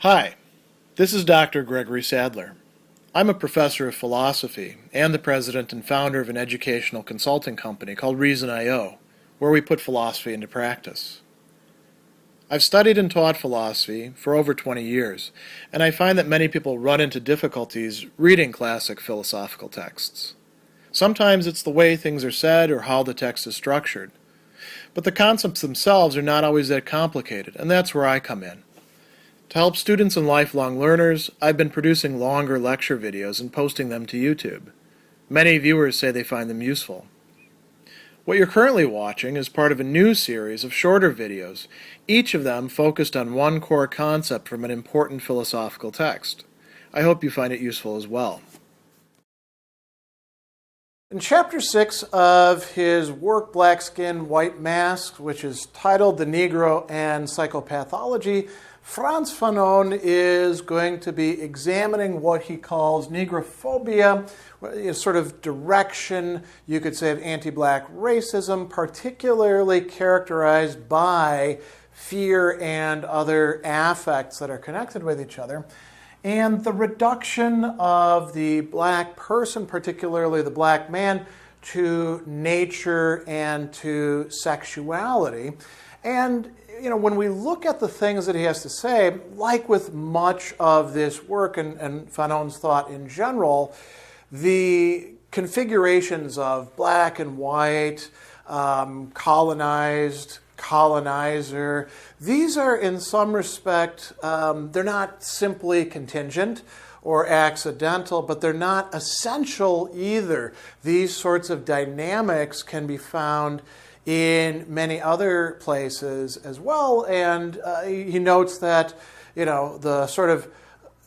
Hi, this is Dr. Gregory Sadler. I'm a professor of philosophy and the president and founder of an educational consulting company called Reason.io, where we put philosophy into practice. I've studied and taught philosophy for over 20 years, and I find that many people run into difficulties reading classic philosophical texts. Sometimes it's the way things are said or how the text is structured. But the concepts themselves are not always that complicated, and that's where I come in. To help students and lifelong learners, I've been producing longer lecture videos and posting them to YouTube. Many viewers say they find them useful. What you're currently watching is part of a new series of shorter videos, each of them focused on one core concept from an important philosophical text. I hope you find it useful as well. In Chapter 6 of his work, Black Skin, White Masks, which is titled The Negro and Psychopathology, Franz Fanon is going to be examining what he calls Negrophobia, a sort of direction, you could say, of anti-black racism, particularly characterized by fear and other affects that are connected with each other, and the reduction of the black person, particularly the black man, to nature and to sexuality. And when we look at the things that he has to say, like with much of this work and Fanon's thought in general, the configurations of black and white, colonized, colonizer, these are in some respect, they're not simply contingent or accidental, but they're not essential either. These sorts of dynamics can be found in many other places as well, and he notes that the sort of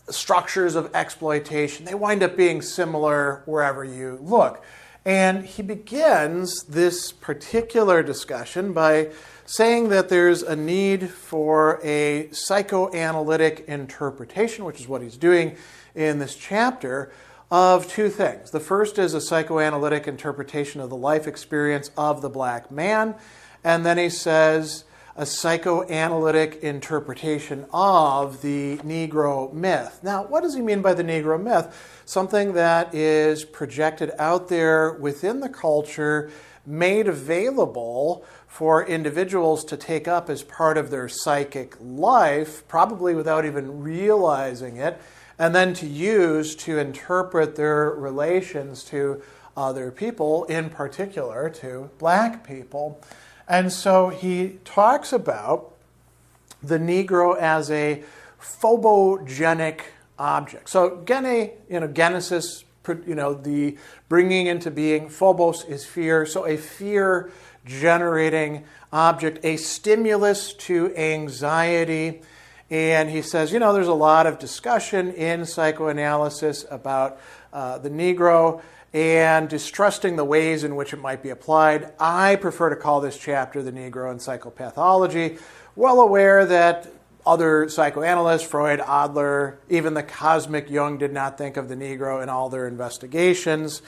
structures of exploitation, they wind up being similar wherever you look. And he begins this particular discussion by saying that there's a need for a psychoanalytic interpretation, which is what he's doing in this chapter, of two things. The first is a psychoanalytic interpretation of the life experience of the black man, and then he says a psychoanalytic interpretation of the Negro myth. Now, what does he mean by the Negro myth? Something that is projected out there within the culture, made available for individuals to take up as part of their psychic life, probably without even realizing it, and then to use to interpret their relations to other people, in particular to black people. And so he talks about the Negro as a phobogenic object. So genesis, the bringing into being, phobos is fear, so a fear-generating object, a stimulus to anxiety. And he says, there's a lot of discussion in psychoanalysis about the Negro and distrusting the ways in which it might be applied. I prefer to call this chapter The Negro and Psychopathology, well aware that other psychoanalysts, Freud, Adler, even the cosmic Jung, did not think of the Negro in all their investigations.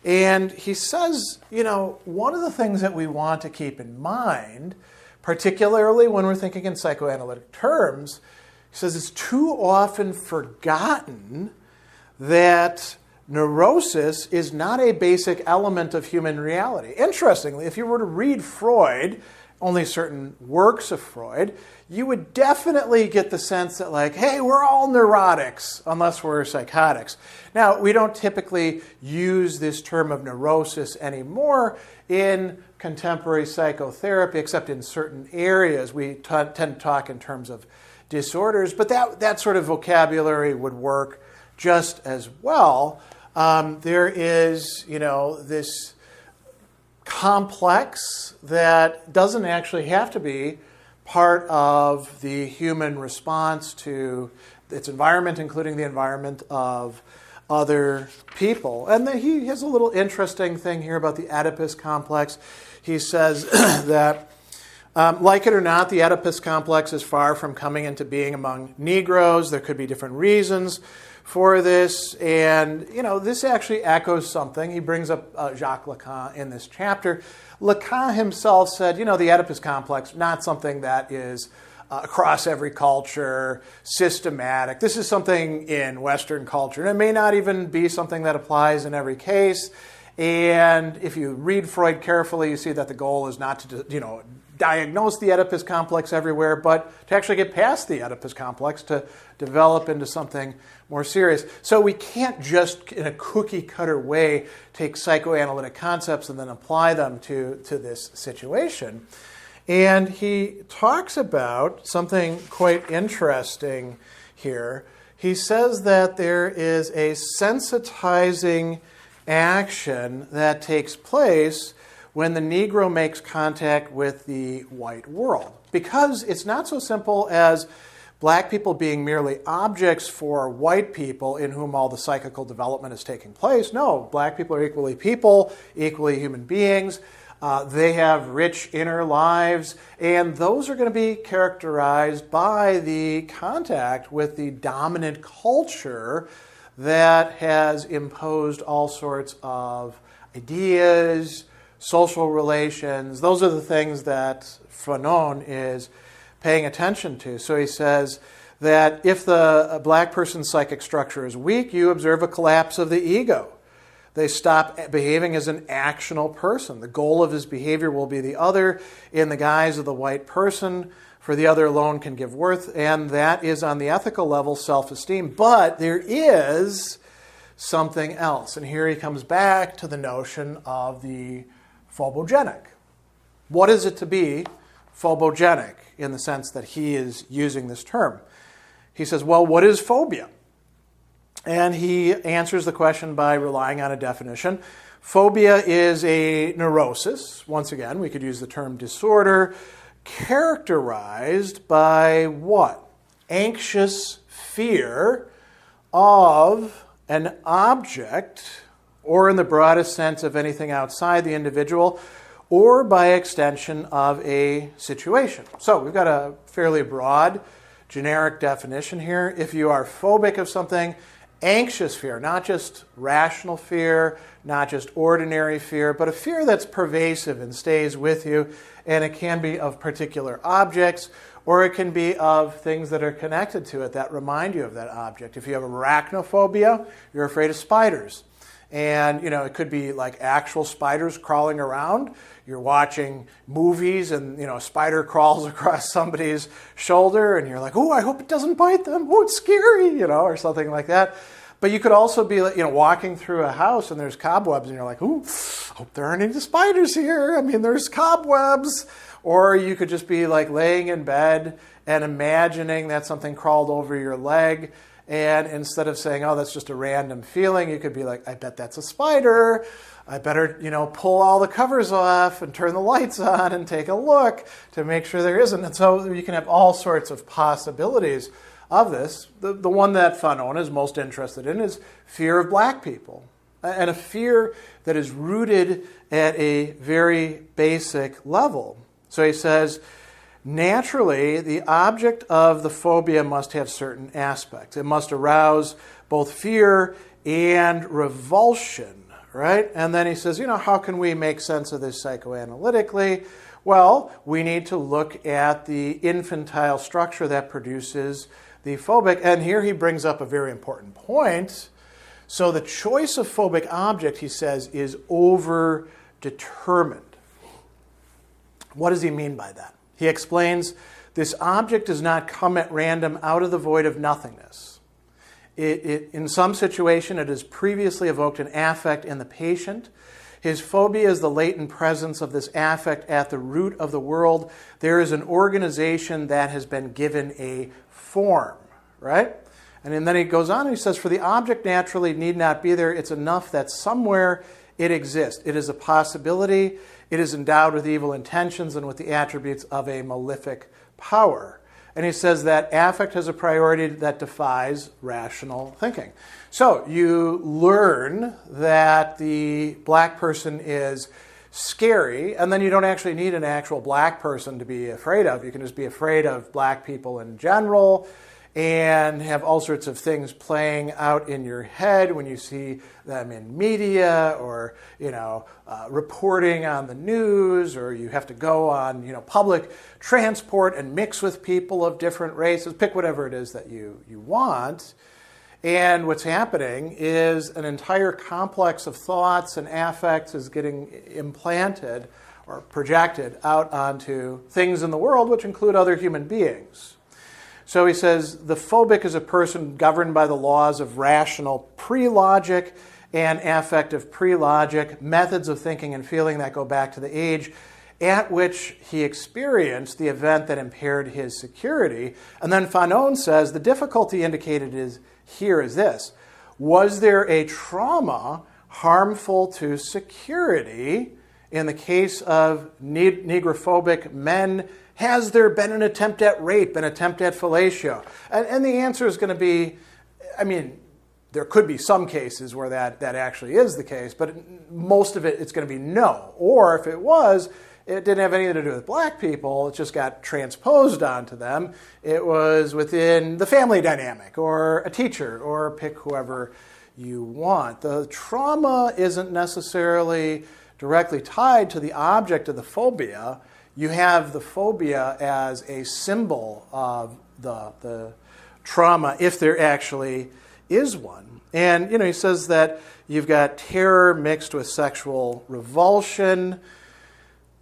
And he says, one of the things that we want to keep in mind, particularly when we're thinking in psychoanalytic terms, he says it's too often forgotten that neurosis is not a basic element of human reality. Interestingly, if you were to read Freud, only certain works of Freud, you would definitely get the sense that, hey, we're all neurotics, unless we're psychotics. Now, we don't typically use this term of neurosis anymore in contemporary psychotherapy, except in certain areas. We tend to talk in terms of disorders, but that sort of vocabulary would work just as well. There is, this complex that doesn't actually have to be part of the human response to its environment, including the environment of other people. And then he has a little interesting thing here about the Oedipus complex. He says that, like it or not, the Oedipus complex is far from coming into being among Negroes. There could be different reasons for this. And, this actually echoes something. He brings up Jacques Lacan in this chapter. Lacan himself said, the Oedipus complex, not something that is across every culture, systematic. This is something in Western culture, and it may not even be something that applies in every case. And if you read Freud carefully, you see that the goal is not to, diagnose the Oedipus complex everywhere, but to actually get past the Oedipus complex, to develop into something more serious. So we can't just, in a cookie-cutter way, take psychoanalytic concepts and then apply them to this situation. And he talks about something quite interesting here. He says that there is a sensitizing action that takes place when the Negro makes contact with the white world. Because it's not so simple as black people being merely objects for white people in whom all the psychical development is taking place. No, black people are equally people, equally human beings. They have rich inner lives, and those are going to be characterized by the contact with the dominant culture that has imposed all sorts of ideas, social relations. Those are the things that Fanon is paying attention to. So he says that if the black person's psychic structure is weak, you observe a collapse of the ego. They stop behaving as an actional person. The goal of his behavior will be the other in the guise of the white person, for the other alone can give worth, and that is on the ethical level self-esteem. But there is something else, and here he comes back to the notion of the phobogenic. What is it to be phobogenic in the sense that he is using this term? He says, well, what is phobia? And he answers the question by relying on a definition. Phobia is a neurosis. Once again, we could use the term disorder, characterized by what? Anxious fear of an object, or in the broadest sense of anything outside the individual, or by extension of a situation. So we've got a fairly broad, generic definition here. If you are phobic of something, anxious fear, not just rational fear, not just ordinary fear, but a fear that's pervasive and stays with you, and it can be of particular objects, or it can be of things that are connected to it that remind you of that object. If you have arachnophobia, you're afraid of spiders. And, it could be like actual spiders crawling around. You're watching movies and, a spider crawls across somebody's shoulder and you're like, oh, I hope it doesn't bite them. Oh, it's scary, or something like that. But you could also be, walking through a house and there's cobwebs and you're like, ooh, hope there aren't any spiders here. There's cobwebs. Or you could just be like laying in bed and imagining that something crawled over your leg. And instead of saying, oh, that's just a random feeling, you could be like, I bet that's a spider. I better, pull all the covers off and turn the lights on and take a look to make sure there isn't. And so you can have all sorts of possibilities of this. The one that Fanon is most interested in is fear of black people, and a fear that is rooted at a very basic level. So he says, naturally, the object of the phobia must have certain aspects. It must arouse both fear and revulsion, right? And then he says, how can we make sense of this psychoanalytically? Well, we need to look at the infantile structure that produces the phobic. And here he brings up a very important point. So the choice of phobic object, he says, is over-determined. What does he mean by that? He explains, this object does not come at random out of the void of nothingness. In some situation, it has previously evoked an affect in the patient. His phobia is the latent presence of this affect at the root of the world. There is an organization that has been given a form, right? And then he goes on and he says, for the object naturally need not be there. It's enough that somewhere it exists. It is a possibility. It is endowed with evil intentions and with the attributes of a malefic power. And he says that affect has a priority that defies rational thinking. So you learn that the black person is scary, and then you don't actually need an actual black person to be afraid of. You can just be afraid of black people in general. and have all sorts of things playing out in your head when you see them in media or, reporting on the news, or you have to go on, public transport and mix with people of different races. Pick whatever it is that you want. And what's happening is an entire complex of thoughts and affects is getting implanted or projected out onto things in the world, which include other human beings. So he says, the phobic is a person governed by the laws of rational pre-logic and affective pre-logic, methods of thinking and feeling that go back to the age at which he experienced the event that impaired his security. And then Fanon says, the difficulty indicated here is this: was there a trauma harmful to security? In the case of negrophobic men, has there been an attempt at rape, an attempt at fellatio? And the answer is going to be, there could be some cases where that actually is the case, but most of it's going to be no. Or if it was, it didn't have anything to do with black people. It just got transposed onto them. It was within the family dynamic or a teacher, or pick whoever you want. The trauma isn't necessarily directly tied to the object of the phobia. You have the phobia as a symbol of the trauma, if there actually is one. And, he says that you've got terror mixed with sexual revulsion.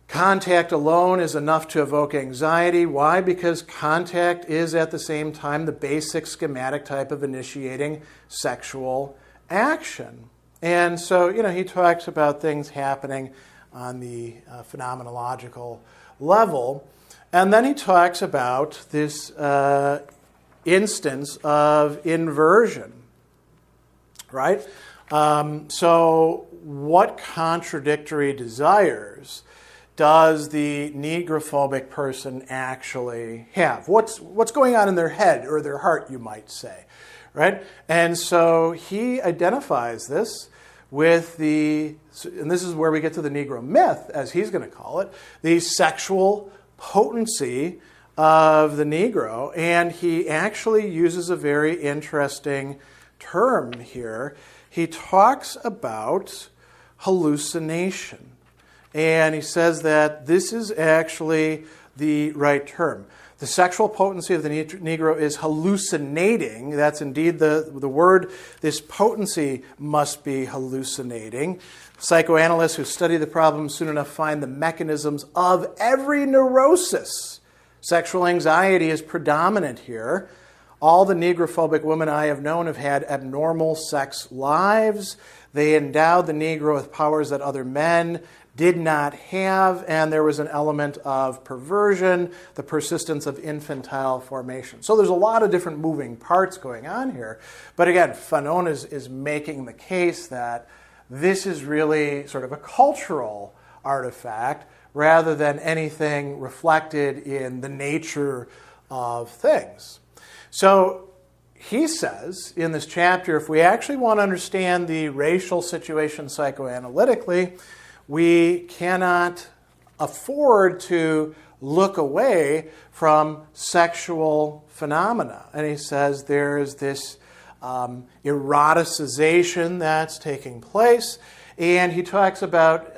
Contact alone is enough to evoke anxiety. Why? Because contact is at the same time the basic schematic type of initiating sexual action. And so, he talks about things happening on the phenomenological level. And then he talks about this instance of inversion, right? So what contradictory desires does the negrophobic person actually have? What's going on in their head or their heart, you might say, right? And so he identifies this with and this is where we get to the Negro myth, as he's going to call it, the sexual potency of the Negro. And he actually uses a very interesting term here. He talks about hallucination. And he says that this is actually the right term. The sexual potency of the Negro is hallucinating. That's indeed the word. This potency must be hallucinating. Psychoanalysts who study the problem soon enough find the mechanisms of every neurosis. Sexual anxiety is predominant here. All the negrophobic women I have known have had abnormal sex lives. They endowed the Negro with powers that other men did not have, and there was an element of perversion, the persistence of infantile formation. So there's a lot of different moving parts going on here. But again, Fanon is making the case that this is really sort of a cultural artifact rather than anything reflected in the nature of things. So he says in this chapter, if we actually want to understand the racial situation psychoanalytically, we cannot afford to look away from sexual phenomena. And he says there's this eroticization that's taking place. And he talks about,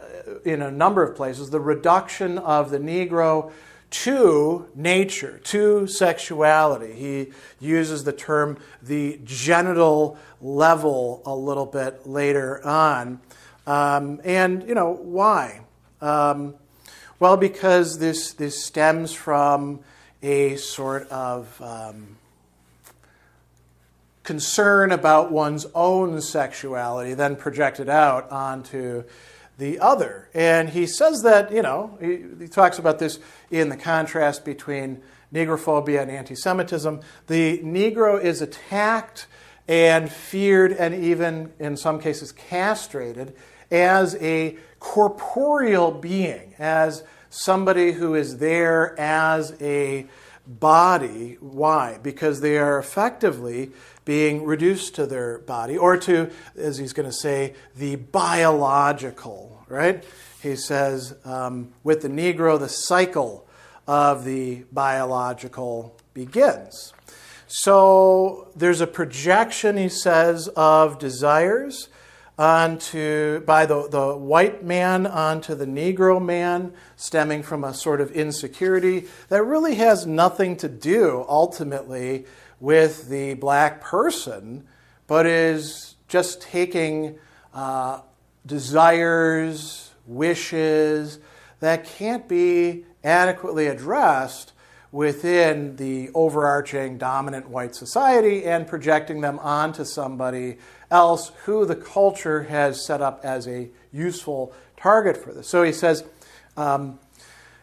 in a number of places, the reduction of the Negro to nature, to sexuality. He uses the term the genital level a little bit later on. And, why? Well, because this stems from a sort of concern about one's own sexuality, then projected out onto the other. And he says that, he talks about this in the contrast between negrophobia and anti-Semitism. The Negro is attacked and feared and even, in some cases, castrated as a corporeal being, as somebody who is there as a body. Why? Because they are effectively being reduced to their body, or to, as he's going to say, the biological, right? He says, with the Negro, the cycle of the biological begins. So there's a projection, he says, of desires by the white man onto the Negro man, stemming from a sort of insecurity that really has nothing to do, ultimately, with the black person, but is just taking desires, wishes that can't be adequately addressed within the overarching dominant white society and projecting them onto somebody else who the culture has set up as a useful target for this. So he says,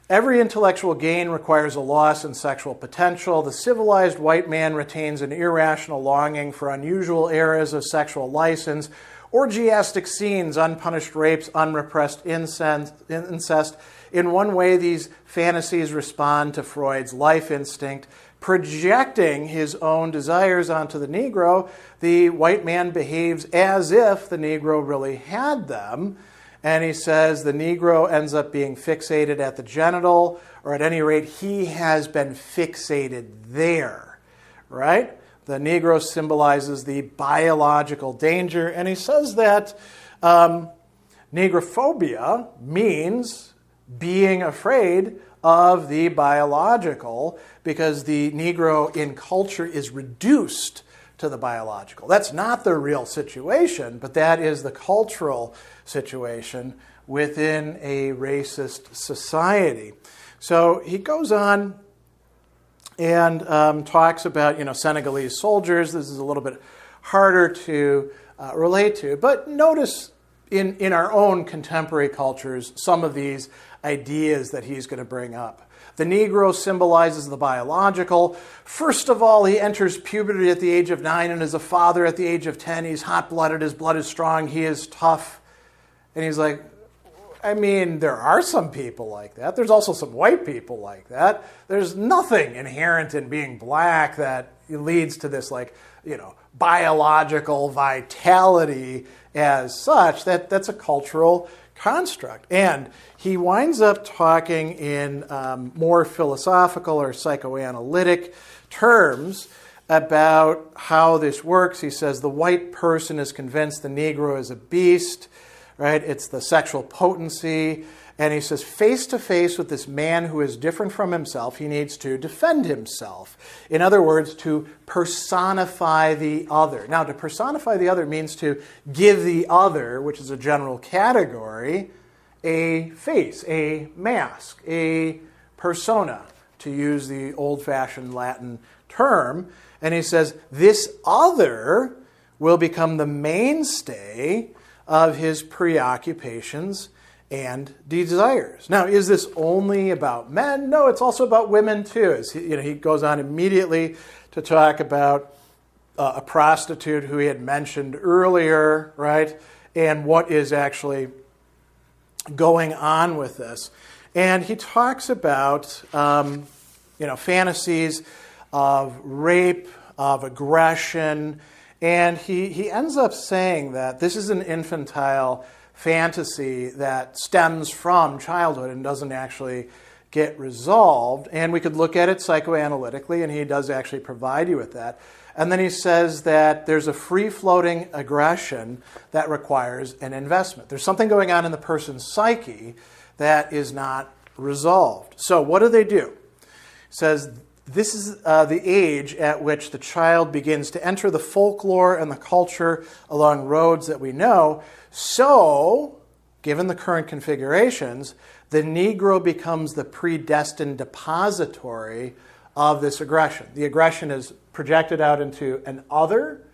every intellectual gain requires a loss in sexual potential. The civilized white man retains an irrational longing for unusual eras of sexual license, orgiastic scenes, unpunished rapes, unrepressed incest. In one way, these fantasies respond to Freud's life instinct. Projecting his own desires onto the Negro, the white man behaves as if the Negro really had them. And he says the Negro ends up being fixated at the genital, or at any rate, he has been fixated there, right? The Negro symbolizes the biological danger. And he says that Negrophobia means being afraid of the biological, because the Negro in culture is reduced to the biological. That's not the real situation, but that is the cultural situation within a racist society. So he goes on and talks about, Senegalese soldiers. This is a little bit harder to relate to, but notice in our own contemporary cultures some of these ideas that he's going to bring up. The Negro symbolizes the biological. First of all, he enters puberty at the age of 9 and is a father at the age of 10. He's hot-blooded, his blood is strong, he is tough. And he's like, there are some people like that. There's also some white people like that. There's nothing inherent in being black that leads to this, biological vitality as such. That's a cultural construct. And he winds up talking in more philosophical or psychoanalytic terms about how this works. He says the white person is convinced the Negro is a beast, right? It's the sexual potency. And he says, face to face with this man who is different from himself, he needs to defend himself. In other words, to personify the other. Now, to personify the other means to give the other, which is a general category, a face, a mask, a persona, to use the old-fashioned Latin term. And he says, this other will become the mainstay of his preoccupations and desires. Now, is this only about men? No, it's also about women too. As he goes on immediately to talk about a prostitute who he had mentioned earlier, right? And what is actually going on with this. And he talks about fantasies of rape, of aggression, and he ends up saying that this is an infantile fantasy that stems from childhood and doesn't actually get resolved. And we could look at it psychoanalytically, and he does actually provide you with that. And then he says that there's a free-floating aggression that requires an investment. There's something going on in the person's psyche that is not resolved. So what do? He says this is the age at which the child begins to enter the folklore and the culture along roads that we know. So, given the current configurations, the Negro becomes the predestined depository of this aggression. The aggression is projected out into an other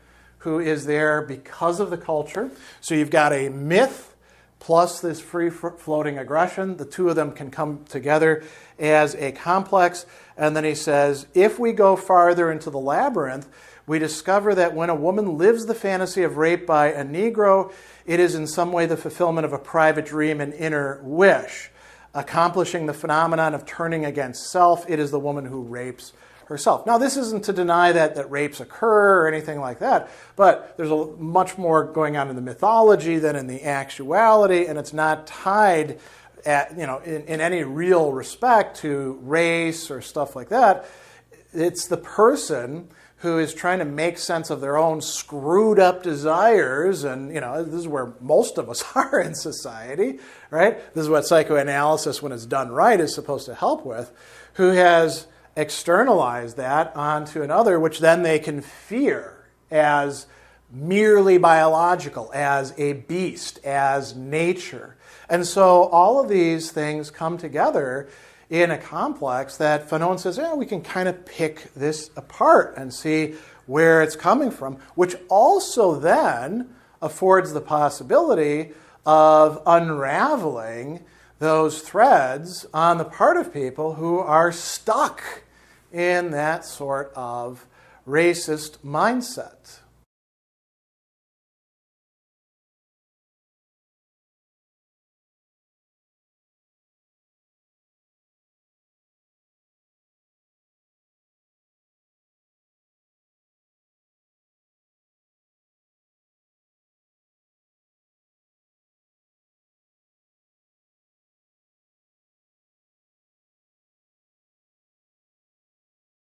who is there because of the culture. So you've got a myth plus this free-floating aggression. The two of them can come together as a complex. And then he says, if we go farther into the labyrinth, we discover that when a woman lives the fantasy of rape by a Negro, it is in some way the fulfillment of a private dream and inner wish. Accomplishing the phenomenon of turning against self, it is the woman who rapes herself. Now, this isn't to deny that rapes occur or anything like that, but there's much more going on in the mythology than in the actuality, and it's not tied in any real respect to race or stuff like that. It's the person who is trying to make sense of their own screwed up desires, and this is where most of us are in society, right? This is what psychoanalysis, when it's done right, is supposed to help with, who has externalized that onto another, which then they can fear as merely biological, as a beast, as nature. And so all of these things come together in a complex that Fanon says, we can kind of pick this apart and see where it's coming from, which also then affords the possibility of unraveling those threads on the part of people who are stuck in that sort of racist mindset.